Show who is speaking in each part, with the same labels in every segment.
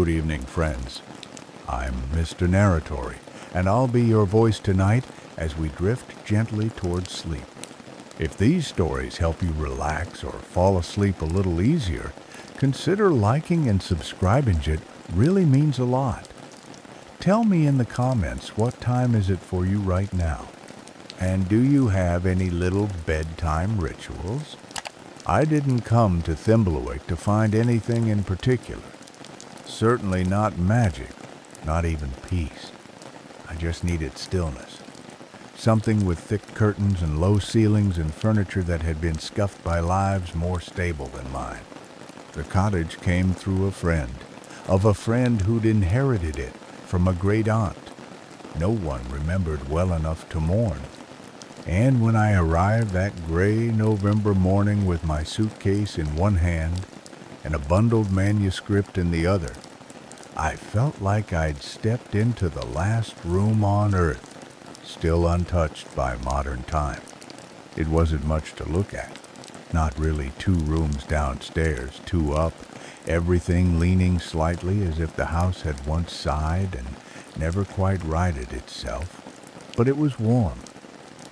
Speaker 1: Good evening, friends. I'm Mr. Narratory, and I'll be your voice tonight as we drift gently towards sleep. If these stories help you relax or fall asleep a little easier, consider liking and subscribing. It really means a lot. Tell me in the comments, what time is it for you right now? And do you have any little bedtime rituals? I didn't come to Thimblewick to find anything in particular. Certainly not magic, not even peace. I just needed stillness. Something with thick curtains and low ceilings and furniture that had been scuffed by lives more stable than mine. The cottage came through a friend, of a friend who'd inherited it from a great aunt. No one remembered well enough to mourn. And when I arrived that gray November morning with my suitcase in one hand and a bundled manuscript in the other, I felt like I'd stepped into the last room on earth, still untouched by modern time. It wasn't much to look at. Not really 2 rooms downstairs, 2 up, everything leaning slightly as if the house had once sighed and never quite righted itself. But it was warm.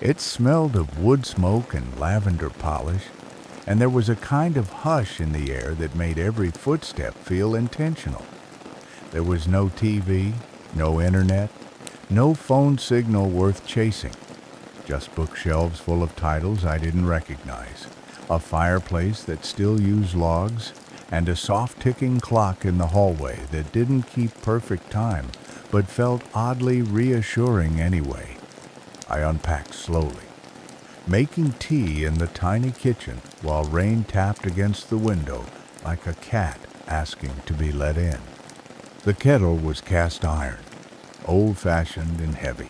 Speaker 1: It smelled of wood smoke and lavender polish, and there was a kind of hush in the air that made every footstep feel intentional. There was no TV, no internet, no phone signal worth chasing, just bookshelves full of titles I didn't recognize, a fireplace that still used logs, and a soft-ticking clock in the hallway that didn't keep perfect time, but felt oddly reassuring anyway. I unpacked slowly, making tea in the tiny kitchen while rain tapped against the window like a cat asking to be let in. The kettle was cast iron, old-fashioned and heavy,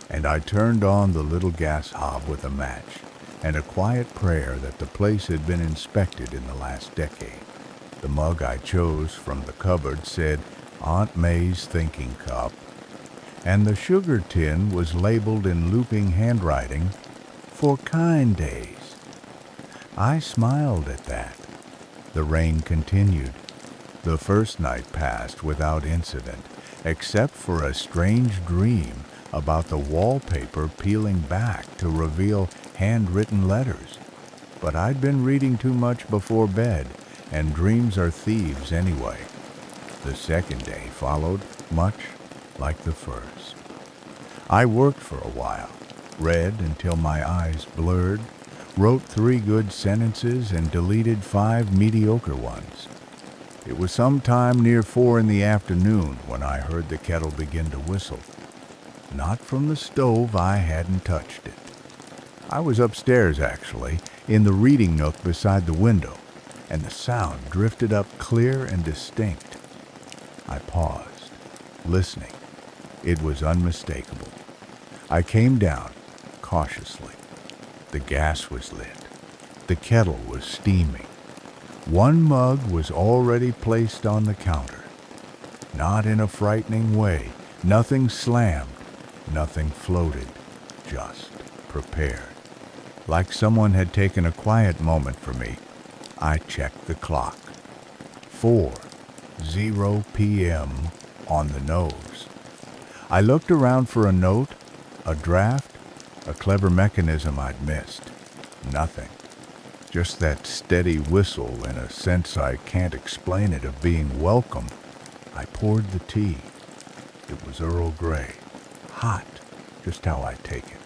Speaker 1: and I turned on the little gas hob with a match and a quiet prayer that the place had been inspected in the last decade. The mug I chose from the cupboard said Aunt May's thinking cup, and the sugar tin was labeled in looping handwriting, "For kind days." I smiled at that. The rain continued. The first night passed without incident, except for a strange dream about the wallpaper peeling back to reveal handwritten letters. But I'd been reading too much before bed, and dreams are thieves anyway. The second day followed, much like the first. I worked for a while, read until my eyes blurred, wrote 3 good sentences and deleted 5 mediocre ones. It was sometime near 4 in the afternoon when I heard the kettle begin to whistle. Not from the stove, I hadn't touched it. I was upstairs, actually, in the reading nook beside the window, and the sound drifted up clear and distinct. I paused, listening. It was unmistakable. I came down, cautiously. The gas was lit. The kettle was steaming. 1 mug was already placed on the counter. Not in a frightening way. Nothing slammed. Nothing floated. Just prepared. Like someone had taken a quiet moment for me, I checked the clock. 4:00 p.m. on the nose. I looked around for a note, a draft, a clever mechanism I'd missed. Nothing. Just that steady whistle in a sense I can't explain it of being welcome. I poured the tea. It was Earl Grey. Hot, just how I take it.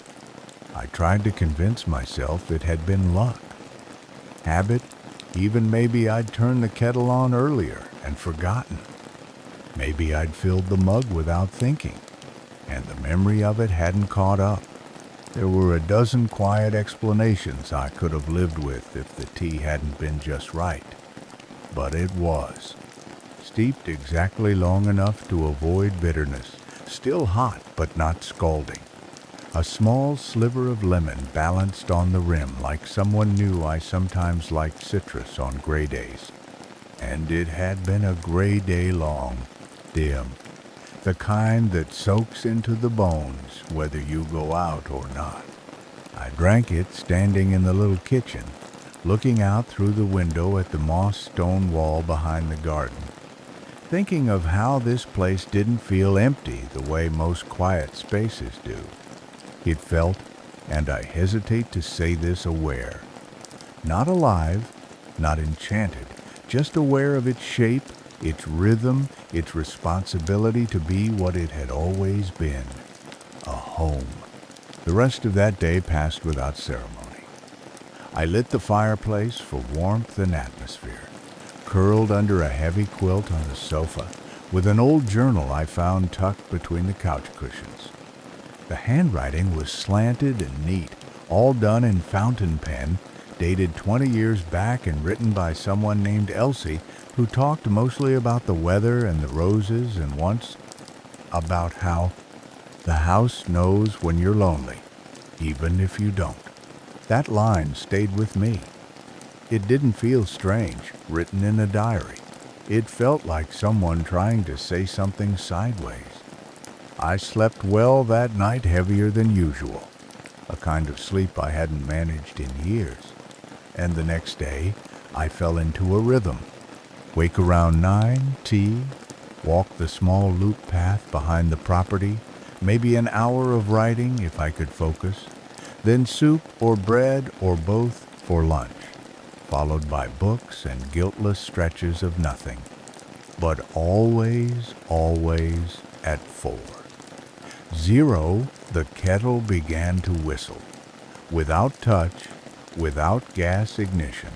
Speaker 1: I tried to convince myself it had been luck. Habit, even maybe I'd turned the kettle on earlier and forgotten. Maybe I'd filled the mug without thinking, and the memory of it hadn't caught up. There were a dozen quiet explanations I could have lived with if the tea hadn't been just right. But it was. Steeped exactly long enough to avoid bitterness. Still hot, but not scalding. A small sliver of lemon balanced on the rim like someone knew I sometimes liked citrus on gray days. And it had been a gray day long, dim. The kind that soaks into the bones whether you go out or not. I drank it standing in the little kitchen, looking out through the window at the moss stone wall behind the garden. thinking of how this place didn't feel empty the way most quiet spaces do. It felt, and I hesitate to say this, aware. Not alive, not enchanted, just aware of its shape, its rhythm, its responsibility to be what it had always been, a home. The rest of that day passed without ceremony. I lit the fireplace for warmth and atmosphere, curled under a heavy quilt on the sofa, with an old journal I found tucked between the couch cushions. The handwriting was slanted and neat, all done in fountain pen, dated 20 years back and written by someone named Elsie, who talked mostly about the weather and the roses, and once about how the house knows when you're lonely, even if you don't. That line stayed with me. It didn't feel strange, written in a diary. It felt like someone trying to say something sideways. I slept well that night, heavier than usual, a kind of sleep I hadn't managed in years. And the next day, I fell into a rhythm. Wake around 9, tea, walk the small loop path behind the property, maybe an hour of writing if I could focus, then soup or bread or both for lunch, followed by books and guiltless stretches of nothing. But always, always at 4. 0, the kettle began to whistle, without touch, without gas ignition.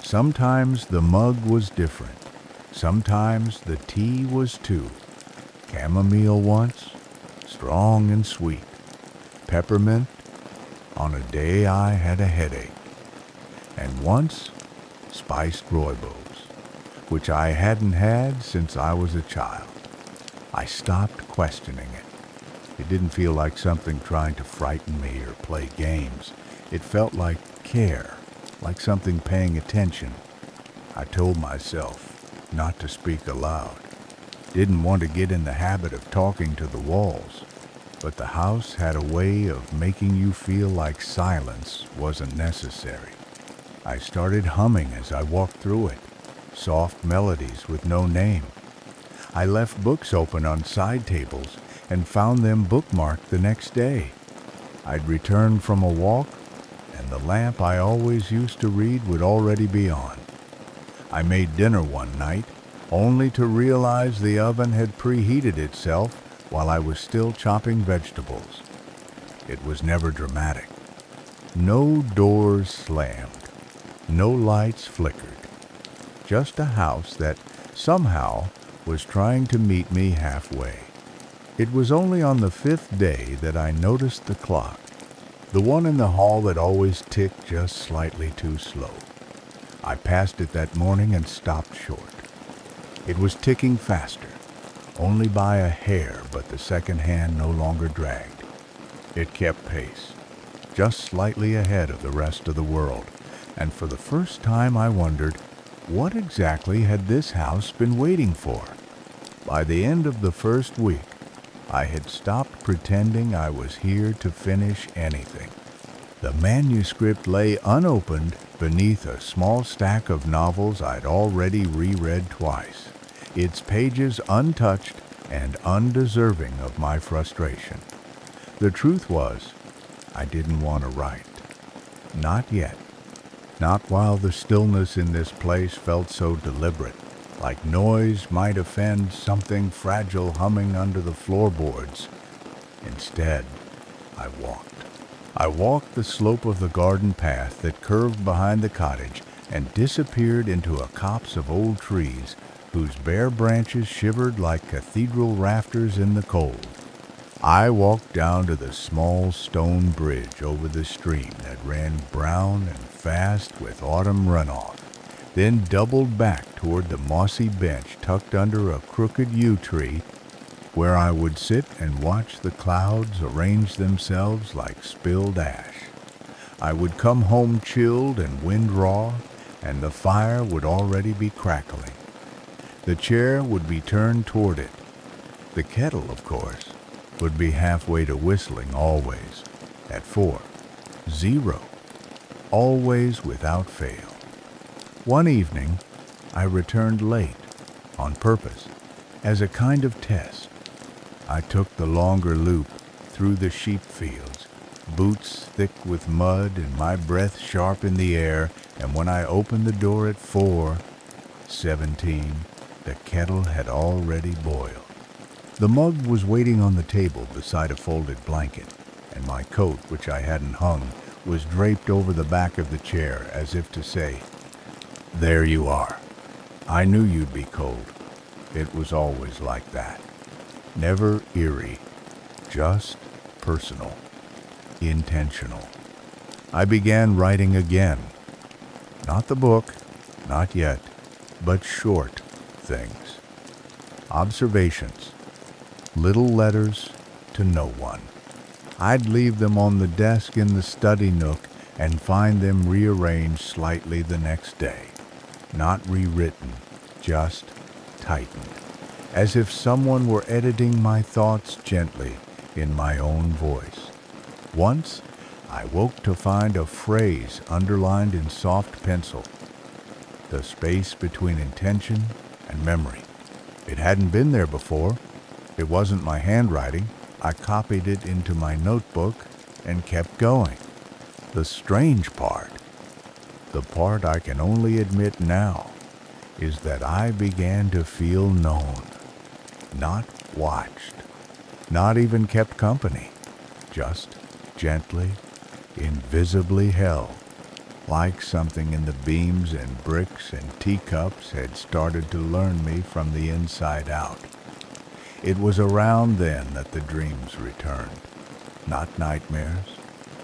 Speaker 1: Sometimes the mug was different. Sometimes the tea was too. Chamomile once, strong and sweet. Peppermint on a day I had a headache. And once, spiced rooibos, which I hadn't had since I was a child. I stopped questioning it. It didn't feel like something trying to frighten me or play games. It felt like care, like something paying attention. I told myself not to speak aloud. Didn't want to get in the habit of talking to the walls, but the house had a way of making you feel like silence wasn't necessary. I started humming as I walked through it, soft melodies with no name. I left books open on side tables and found them bookmarked the next day. I'd return from a walk, and the lamp I always used to read would already be on. I made dinner one night, only to realize the oven had preheated itself while I was still chopping vegetables. It was never dramatic. No doors slammed. No lights flickered. Just a house that somehow was trying to meet me halfway. It was only on the 5th day that I noticed the clock, the one in the hall that always ticked just slightly too slow. I passed it that morning and stopped short. It was ticking faster, only by a hair, but the second hand no longer dragged. It kept pace, just slightly ahead of the rest of the world, and for the first time I wondered, what exactly had this house been waiting for? By the end of the first week, I had stopped pretending I was here to finish anything. The manuscript lay unopened beneath a small stack of novels I'd already reread twice, its pages untouched and undeserving of my frustration. The truth was, I didn't want to write. Not yet. Not while the stillness in this place felt so deliberate, like noise might offend something fragile humming under the floorboards. Instead, I walked. I walked the slope of the garden path that curved behind the cottage and disappeared into a copse of old trees whose bare branches shivered like cathedral rafters in the cold. I walked down to the small stone bridge over the stream that ran brown and fast with autumn runoff, then doubled back toward the mossy bench tucked under a crooked yew tree where I would sit and watch the clouds arrange themselves like spilled ash. I would come home chilled and wind raw, and the fire would already be crackling. The chair would be turned toward it. The kettle, of course, would be halfway to whistling always, at 4, 0, always without fail. One evening, I returned late, on purpose. as a kind of test. I took the longer loop through the sheep fields, boots thick with mud and my breath sharp in the air, and when I opened the door at 4:17, the kettle had already boiled. The mug was waiting on the table beside a folded blanket, and my coat, which I hadn't hung, was draped over the back of the chair as if to say, "There you are. I knew you'd be cold." It was always like that. Never eerie, just personal, intentional. I began writing again. Not the book, not yet, but short things. Observations, little letters to no one. I'd leave them on the desk in the study nook and find them rearranged slightly the next day. Not rewritten, just tightened, as if someone were editing my thoughts gently in my own voice. Once, I woke to find a phrase underlined in soft pencil, the space between intention and memory. It hadn't been there before. It wasn't my handwriting. I copied it into my notebook and kept going. The strange part, the part I can only admit now, is that I began to feel known, not watched, not even kept company, just gently, invisibly held, like something in the beams and bricks and teacups had started to learn me from the inside out. It was around then that the dreams returned. Not nightmares,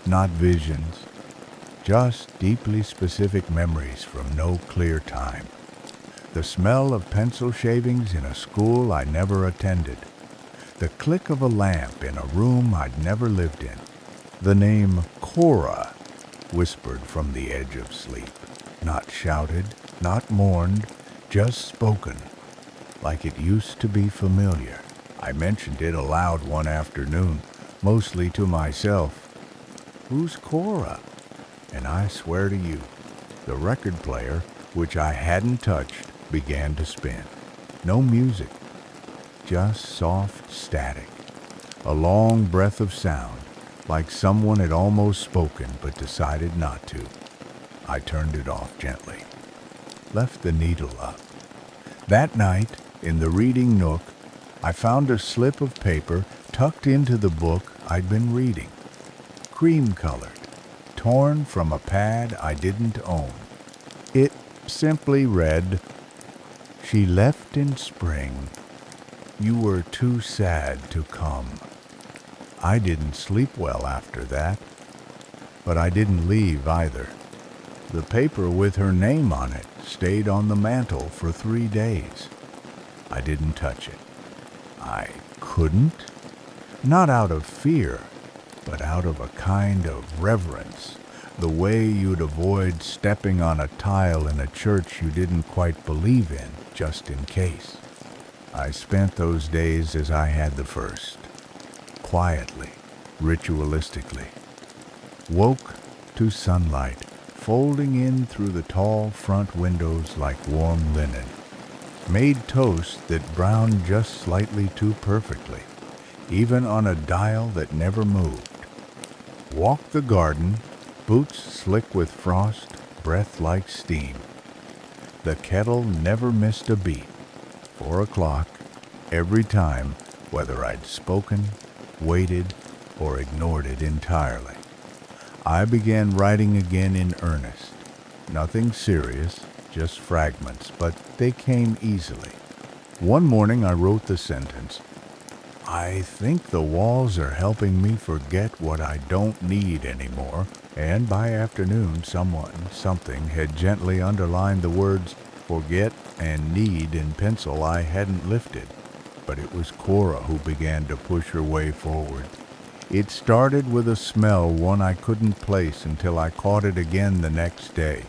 Speaker 1: not visions, just deeply specific memories from no clear time. The smell of pencil shavings in a school I never attended. The click of a lamp in a room I'd never lived in. The name Cora whispered from the edge of sleep. Not shouted, not mourned, just spoken, like it used to be familiar. I mentioned it aloud one afternoon, mostly to myself. "Who's Cora?" And I swear to you, the record player, which I hadn't touched, began to spin. No music, just soft static. A long breath of sound, like someone had almost spoken but decided not to. I turned it off gently, left the needle up. That night, in the reading nook, I found a slip of paper tucked into the book I'd been reading. Cream-colored, torn from a pad I didn't own. It simply read, "She left in spring. You were too sad to come." I didn't sleep well after that, but I didn't leave either. The paper with her name on it stayed on the mantel for 3 days. I didn't touch it. I couldn't, not out of fear, but out of a kind of reverence, the way you'd avoid stepping on a tile in a church you didn't quite believe in, just in case. I spent those days as I had the first, quietly, ritualistically. Woke to sunlight, folding in through the tall front windows like warm linen. Made toast that browned just slightly too perfectly, even on a dial that never moved. Walked the garden, boots slick with frost, breath like steam. The kettle never missed a beat. 4 o'clock, every time, whether I'd spoken, waited, or ignored it entirely. I began writing again in earnest. Nothing serious, just fragments, but they came easily. One morning I wrote the sentence, "I think the walls are helping me forget what I don't need anymore," and by afternoon something had gently underlined the words "forget" and "need" in pencil I hadn't lifted. But it was Cora who began to push her way forward. It started with a smell one I couldn't place until I caught it again the next day.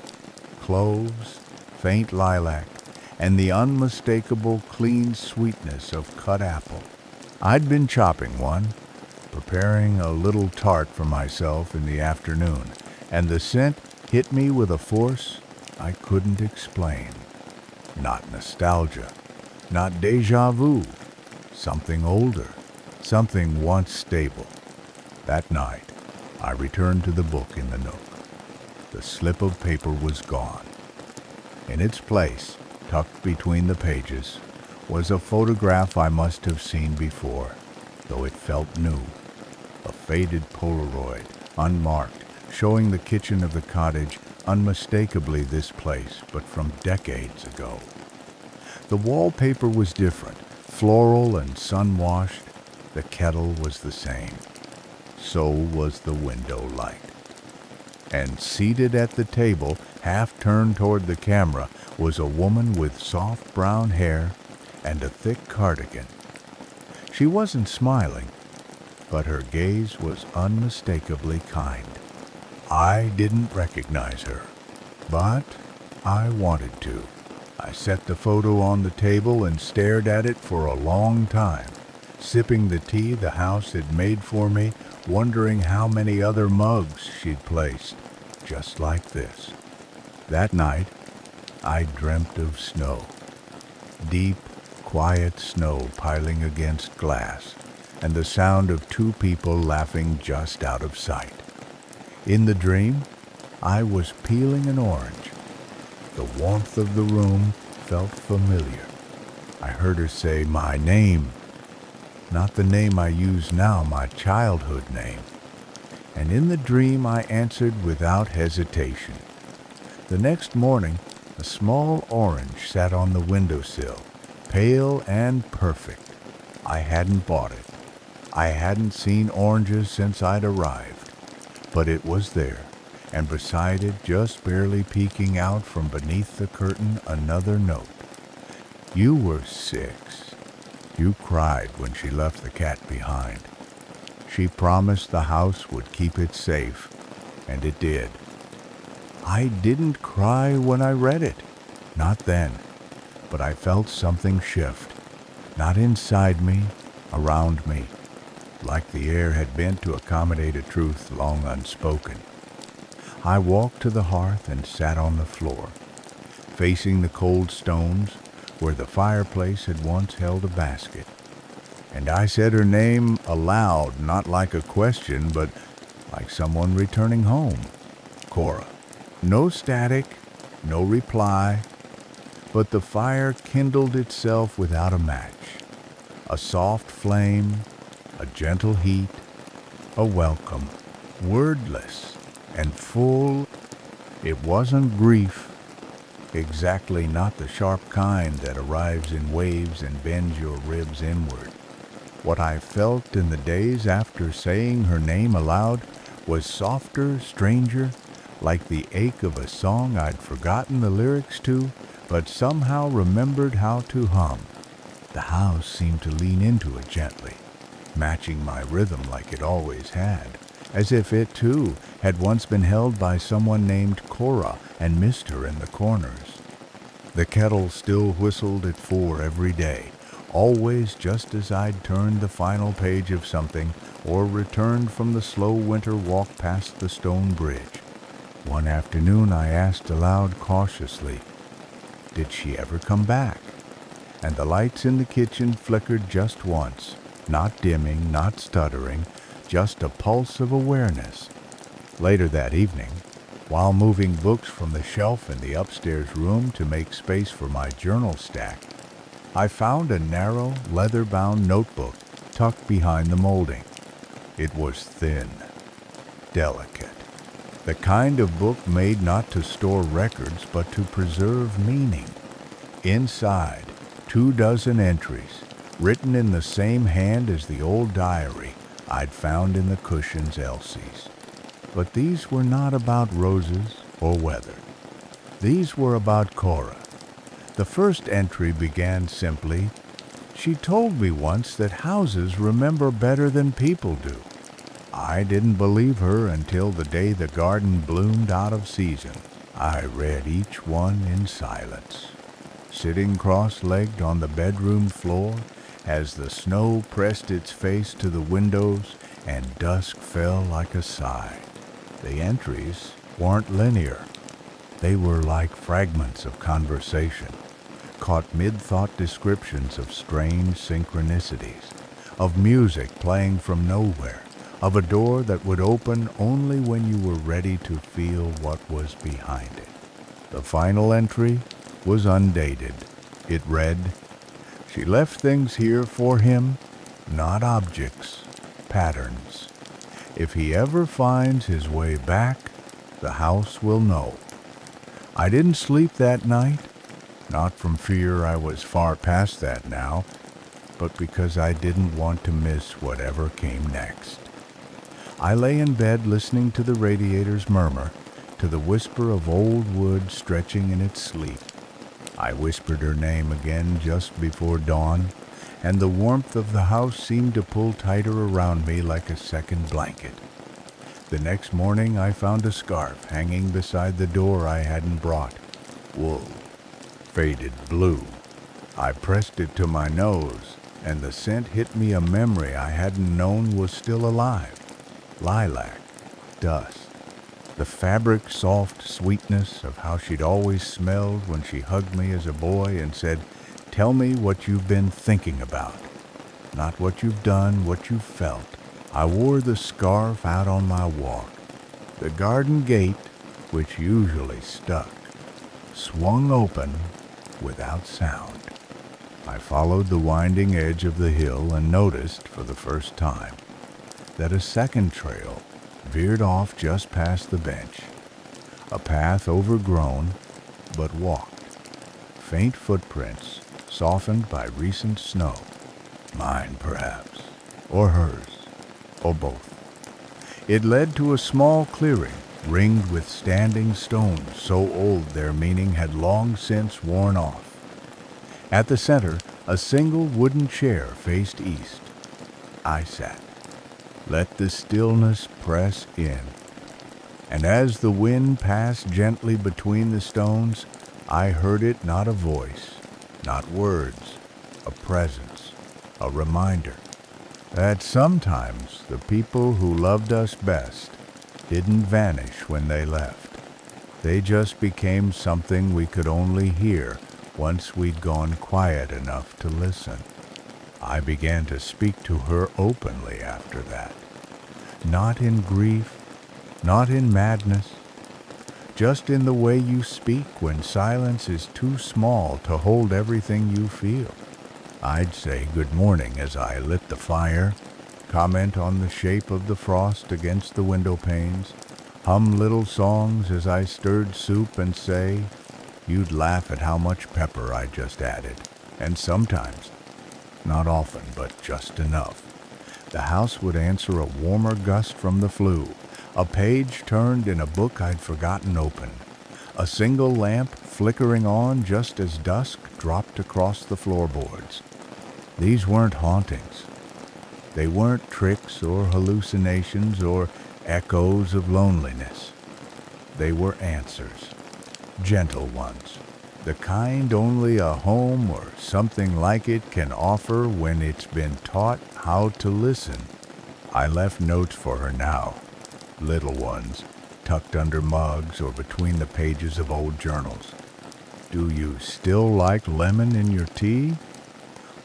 Speaker 1: Cloves, faint lilac, and the unmistakable clean sweetness of cut apple. I'd been chopping one, preparing a little tart for myself in the afternoon, and the scent hit me with a force I couldn't explain. Not nostalgia, not deja vu. Something older, something once stable. That night, I returned to the book in the nook. The slip of paper was gone. In its place, tucked between the pages, was a photograph I must have seen before, though it felt new. A faded Polaroid, unmarked, showing the kitchen of the cottage, unmistakably this place, but from decades ago. The wallpaper was different, floral and sun-washed. The kettle was the same. So was the window light. And seated at the table, half turned toward the camera, was a woman with soft brown hair and a thick cardigan. She wasn't smiling, but her gaze was unmistakably kind. I didn't recognize her, but I wanted to. I set the photo on the table and stared at it for a long time, sipping the tea the house had made for me, wondering how many other mugs she'd placed, just like this. That night, I dreamt of snow. Deep, quiet snow piling against glass, and the sound of two people laughing just out of sight. In the dream, I was peeling an orange. The warmth of the room felt familiar. I heard her say my name, not the name I use now, my childhood name. And in the dream I answered without hesitation. The next morning, a small orange sat on the windowsill, pale and perfect. I hadn't bought it. I hadn't seen oranges since I'd arrived. But it was there, and beside it, just barely peeking out from beneath the curtain, another note. You were 6. You cried when she left the cat behind. She promised the house would keep it safe, and it did. I didn't cry when I read it, not then, but I felt something shift, not inside me, around me, like the air had bent to accommodate a truth long unspoken. I walked to the hearth and sat on the floor, facing the cold stones where the fireplace had once held a basket. And I said her name aloud, not like a question, but like someone returning home. Cora. No static, no reply, but the fire kindled itself without a match. A soft flame, a gentle heat, a welcome, wordless and full. It wasn't grief, exactly not the sharp kind that arrives in waves and bends your ribs inward. What I felt in the days after saying her name aloud was softer, stranger, like the ache of a song I'd forgotten the lyrics to, but somehow remembered how to hum. The house seemed to lean into it gently, matching my rhythm like it always had, as if it too had once been held by someone named Cora and missed her in the corners. The kettle still whistled at 4 every day, always just as I'd turned the final page of something or returned from the slow winter walk past the stone bridge. One afternoon I asked aloud cautiously, did she ever come back? And the lights in the kitchen flickered just once, not dimming, not stuttering, just a pulse of awareness. Later that evening, while moving books from the shelf in the upstairs room to make space for my journal stack, I found a narrow, leather-bound notebook tucked behind the molding. It was thin, delicate, the kind of book made not to store records but to preserve meaning. Inside, 24 entries, written in the same hand as the old diary I'd found in the cushions Elsie's. But these were not about roses or weather. These were about Cora. The first entry began simply, she told me once that houses remember better than people do. I didn't believe her until the day the garden bloomed out of season. I read each one in silence, sitting cross-legged on the bedroom floor as the snow pressed its face to the windows and dusk fell like a sigh. The entries weren't linear. They were like fragments of conversation, caught mid-thought descriptions of strange synchronicities, of music playing from nowhere, of a door that would open only when you were ready to feel what was behind it. The final entry was undated. It read, "She left things here for him, not objects, patterns. If he ever finds his way back, the house will know." I didn't sleep that night, not from fear I was far past that now, but because I didn't want to miss whatever came next. I lay in bed listening to the radiators murmur, to the whisper of old wood stretching in its sleep. I whispered her name again just before dawn, and the warmth of the house seemed to pull tighter around me like a second blanket. The next morning I found a scarf hanging beside the door I hadn't brought. Wool. Faded blue. I pressed it to my nose, and the scent hit me a memory I hadn't known was still alive. Lilac. Dust. The fabric soft sweetness of how she'd always smelled when she hugged me as a boy and said, "Tell me what you've been thinking about. Not what you've done, what you've felt." I wore the scarf out on my walk. The garden gate, which usually stuck, swung open without sound. I followed the winding edge of the hill and noticed, for the first time, that a second trail veered off just past the bench. A path overgrown, but walked. Faint footprints, softened by recent snow. Mine, perhaps, or hers, or both. It led to a small clearing, ringed with standing stones so old their meaning had long since worn off. At the center, a single wooden chair faced east. I sat. Let the stillness press in. And as the wind passed gently between the stones, I heard it not a voice, not words, a presence, a reminder that sometimes the people who loved us best didn't vanish when they left. They just became something we could only hear once we'd gone quiet enough to listen. I began to speak to her openly after that. Not in grief, not in madness, just in the way you speak when silence is too small to hold everything you feel. I'd say good morning as I lit the fire, comment on the shape of the frost against the window panes, hum little songs as I stirred soup and say, you'd laugh at how much pepper I just added. And sometimes, not often, but just enough, the house would answer a warmer gust from the flue, a page turned in a book I'd forgotten open, a single lamp flickering on just as dusk dropped across the floorboards. These weren't hauntings. They weren't tricks or hallucinations or echoes of loneliness. They were answers, gentle ones, the kind only a home or something like it can offer when it's been taught how to listen. I left notes for her now, little ones, tucked under mugs or between the pages of old journals. Do you still like lemon in your tea?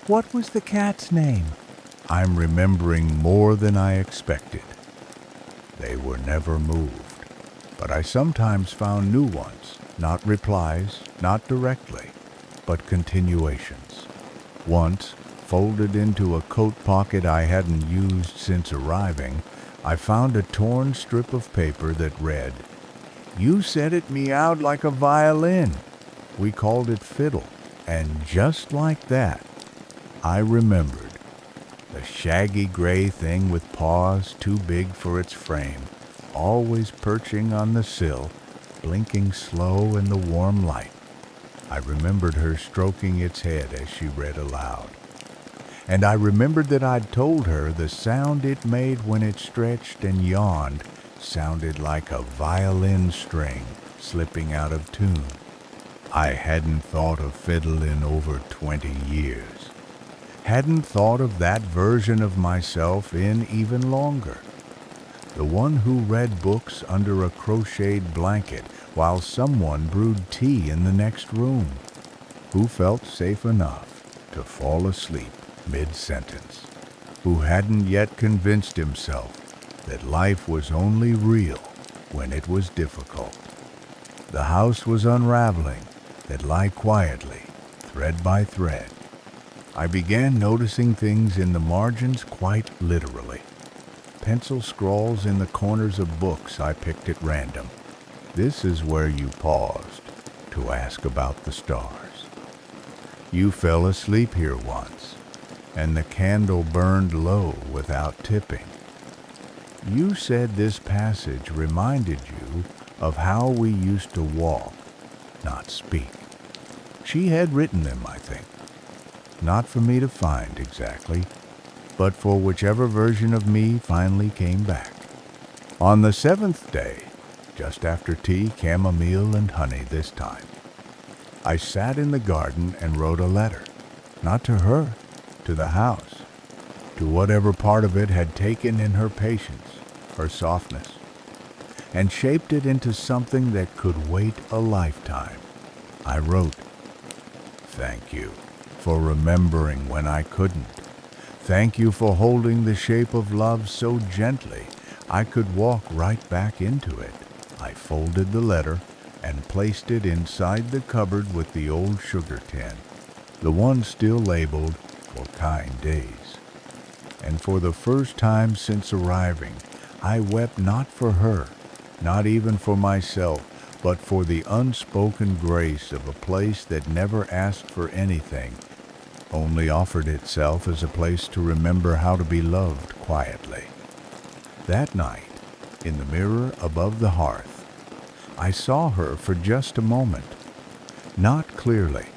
Speaker 1: What was the cat's name? I'm remembering more than I expected. They were never moved, but I sometimes found new ones, not replies, not directly, but continuations. Once, folded into a coat pocket I hadn't used since arriving, I found a torn strip of paper that read, "You said it meowed like a violin. We called it fiddle." And just like that, I remembered. The shaggy gray thing with paws too big for its frame, always perching on the sill, blinking slow in the warm light. I remembered her stroking its head as she read aloud. And I remembered that I'd told her the sound it made when it stretched and yawned sounded like a violin string slipping out of tune. I hadn't thought of fiddle in over 20 years. Hadn't thought of that version of myself in even longer. The one who read books under a crocheted blanket while someone brewed tea in the next room. who felt safe enough to fall asleep mid-sentence, who hadn't yet convinced himself that life was only real when it was difficult. The house was unraveling that lie quietly, thread by thread. I began noticing things in the margins quite literally. Pencil scrawls in the corners of books I picked at random. This is where you paused to ask about the stars. You fell asleep here once, and the candle burned low without tipping. You said this passage reminded you of how we used to walk, not speak. She had written them, I think. Not for me to find exactly, but for whichever version of me finally came back. On the seventh day, just after tea, chamomile and honey this time, I sat in the garden and wrote a letter, not to her, to the house, to whatever part of it had taken in her patience, her softness, and shaped it into something that could wait a lifetime. I wrote, "Thank you for remembering when I couldn't. Thank you for holding the shape of love so gently I could walk right back into it." I folded the letter and placed it inside the cupboard with the old sugar tin, the one still labeled "For Kind Days." And for the first time since arriving, I wept not for her, not even for myself, but for the unspoken grace of a place that never asked for anything, only offered itself as a place to remember how to be loved quietly. That night, in the mirror above the hearth, I saw her for just a moment, not clearly,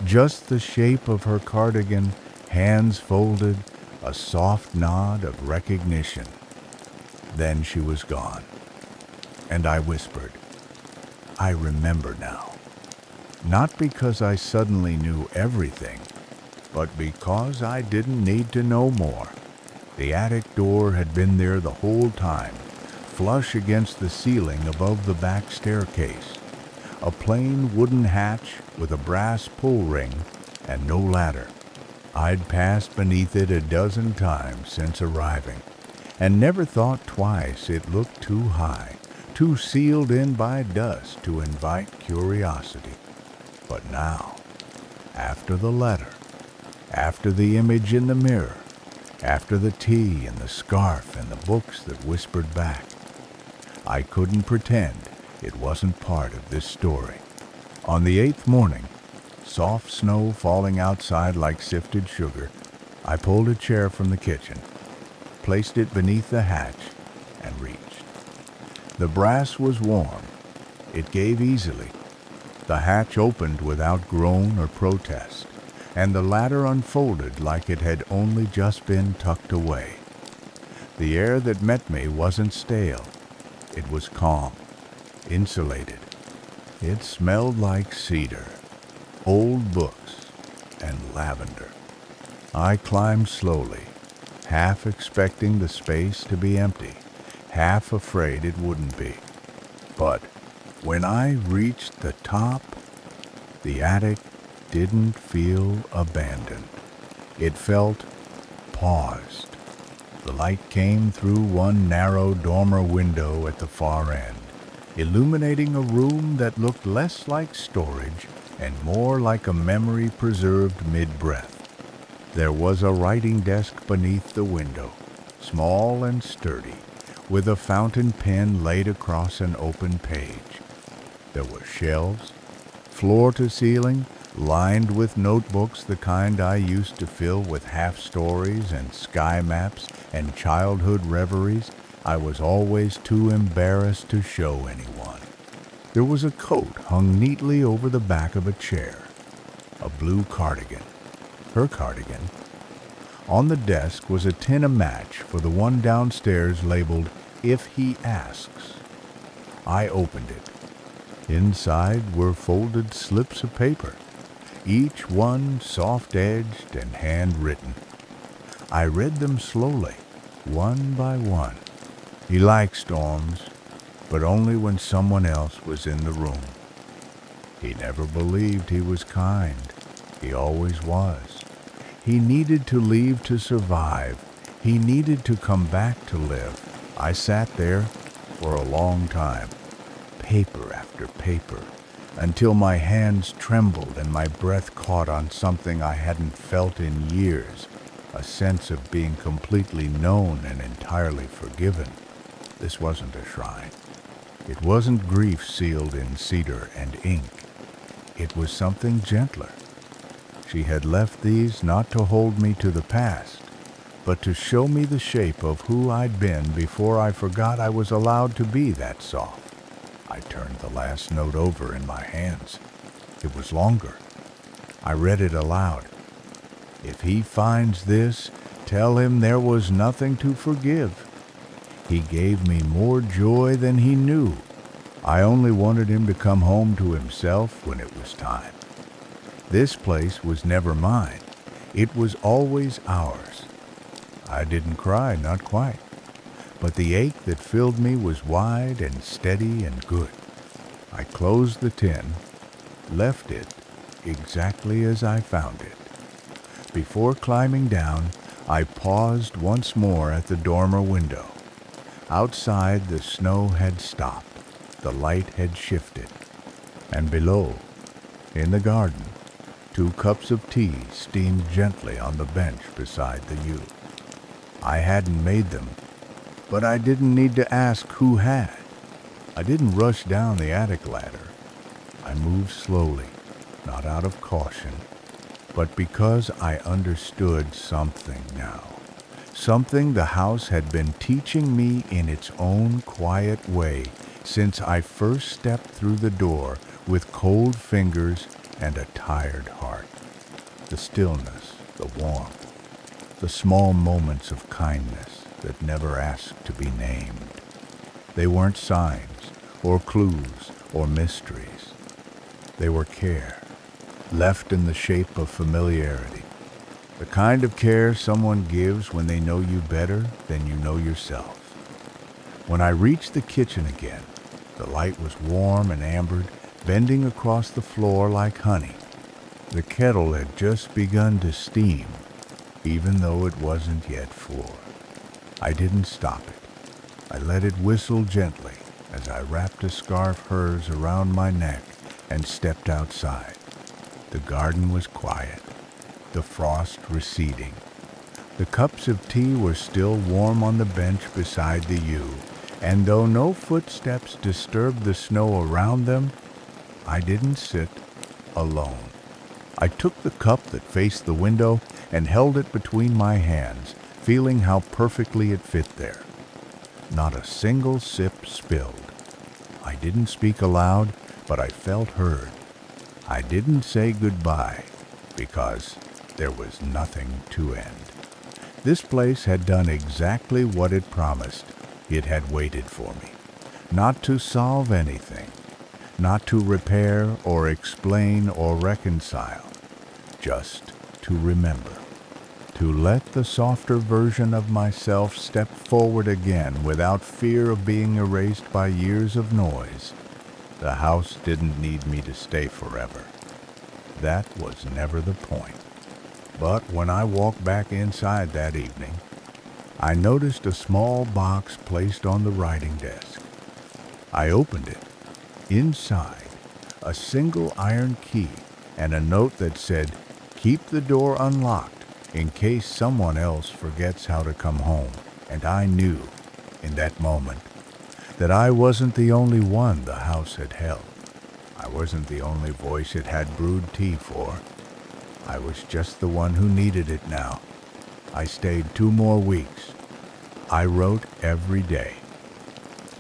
Speaker 1: just the shape of her cardigan, hands folded, a soft nod of recognition. Then she was gone, and I whispered, "I remember now." Not because I suddenly knew everything, but because I didn't need to know more. The attic door had been there the whole time, flush against the ceiling above the back staircase. A plain wooden hatch with a brass pull ring and no ladder. I'd passed beneath it a dozen times since arriving, and never thought twice it looked too high, too sealed in by dust to invite curiosity. But now, after the letter, after the image in the mirror, after the tea and the scarf and the books that whispered back, I couldn't pretend it wasn't part of this story. On the 8th morning, soft snow falling outside like sifted sugar, I pulled a chair from the kitchen, placed it beneath the hatch, and reached. The brass was warm. It gave easily. The hatch opened without groan or protest, and the ladder unfolded like it had only just been tucked away. The air that met me wasn't stale. It was calm, insulated. It smelled like cedar, old books, and lavender. I climbed slowly, half expecting the space to be empty, half afraid it wouldn't be. But when I reached the top, the attic didn't feel abandoned. It felt paused. The light came through one narrow dormer window at the far end, illuminating a room that looked less like storage and more like a memory preserved mid-breath. There was a writing desk beneath the window, small and sturdy, with a fountain pen laid across an open page. There were shelves, floor to ceiling, lined with notebooks, the kind I used to fill with half-stories and sky maps and childhood reveries I was always too embarrassed to show anyone. There was a coat hung neatly over the back of a chair, a blue cardigan, her cardigan. On the desk was a tin of match for the one downstairs labeled, "If He Asks." I opened it. Inside were folded slips of paper, each one soft-edged and handwritten. I read them slowly, one by one. He liked storms, but only when someone else was in the room. He never believed he was kind. He always was. He needed to leave to survive. He needed to come back to live. I sat there for a long time, paper after paper, until my hands trembled and my breath caught on something I hadn't felt in years, a sense of being completely known and entirely forgiven. This wasn't a shrine. It wasn't grief sealed in cedar and ink. It was something gentler. She had left these not to hold me to the past, but to show me the shape of who I'd been before I forgot I was allowed to be that soft. I turned the last note over in my hands. It was longer. I read it aloud. If he finds this, tell him there was nothing to forgive. He gave me more joy than he knew. I only wanted him to come home to himself when it was time. This place was never mine. It was always ours. I didn't cry, not quite. But the ache that filled me was wide and steady and good. I closed the tin, left it exactly as I found it. Before climbing down, I paused once more at the dormer window. Outside, the snow had stopped. The light had shifted. And below, in the garden, 2 cups of tea steamed gently on the bench beside the yew. I hadn't made them, but I didn't need to ask who had. I didn't rush down the attic ladder. I moved slowly, not out of caution, but because I understood something now. Something the house had been teaching me in its own quiet way since I first stepped through the door with cold fingers and a tired heart. The stillness, the warmth, the small moments of kindness that never asked to be named. They weren't signs or clues or mysteries. They were care, left in the shape of familiarity. The kind of care someone gives when they know you better than you know yourself. When I reached the kitchen again, the light was warm and ambered, bending across the floor like honey. The kettle had just begun to steam, even though it wasn't yet full. I didn't stop it. I let it whistle gently as I wrapped a scarf hers around my neck and stepped outside. The garden was quiet, the frost receding. The cups of tea were still warm on the bench beside the yew, and though no footsteps disturbed the snow around them, I didn't sit alone. I took the cup that faced the window and held it between my hands, feeling how perfectly it fit there. Not a single sip spilled. I didn't speak aloud, but I felt heard. I didn't say goodbye, because there was nothing to end. This place had done exactly what it promised. It had waited for me, not to solve anything, not to repair or explain or reconcile, just to remember, to let the softer version of myself step forward again without fear of being erased by years of noise. The house didn't need me to stay forever. That was never the point. But when I walked back inside that evening, I noticed a small box placed on the writing desk. I opened it. Inside, a single iron key and a note that said, "Keep the door unlocked in case someone else forgets how to come home." And I knew, in that moment, that I wasn't the only one the house had held. I wasn't the only voice it had brewed tea for. I was just the one who needed it now. I stayed 2 more weeks. I wrote every day.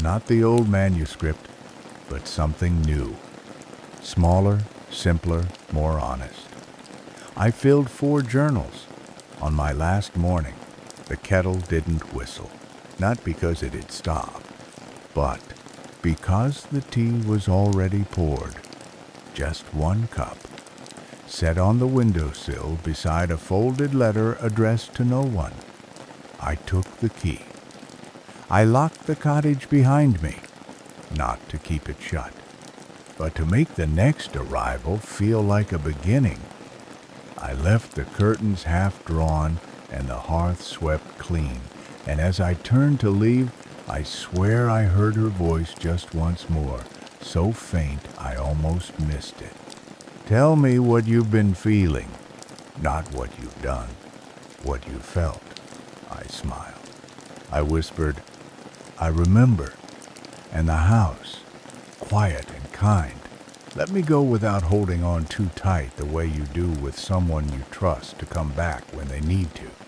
Speaker 1: Not the old manuscript, but something new. Smaller, simpler, more honest. I filled 4 journals. On my last morning, the kettle didn't whistle. Not because it had stopped, but because the tea was already poured. Just 1 cup, set on the windowsill beside a folded letter addressed to no one. I took the key. I locked the cottage behind me, not to keep it shut, but to make the next arrival feel like a beginning. I left the curtains half drawn and the hearth swept clean, and as I turned to leave, I swear I heard her voice just once more, so faint I almost missed it. Tell me what you've been feeling, not what you've done, what you felt. I smiled. I whispered, I remember, and the house, quiet and kind. Let me go without holding on too tight the way you do with someone you trust to come back when they need to.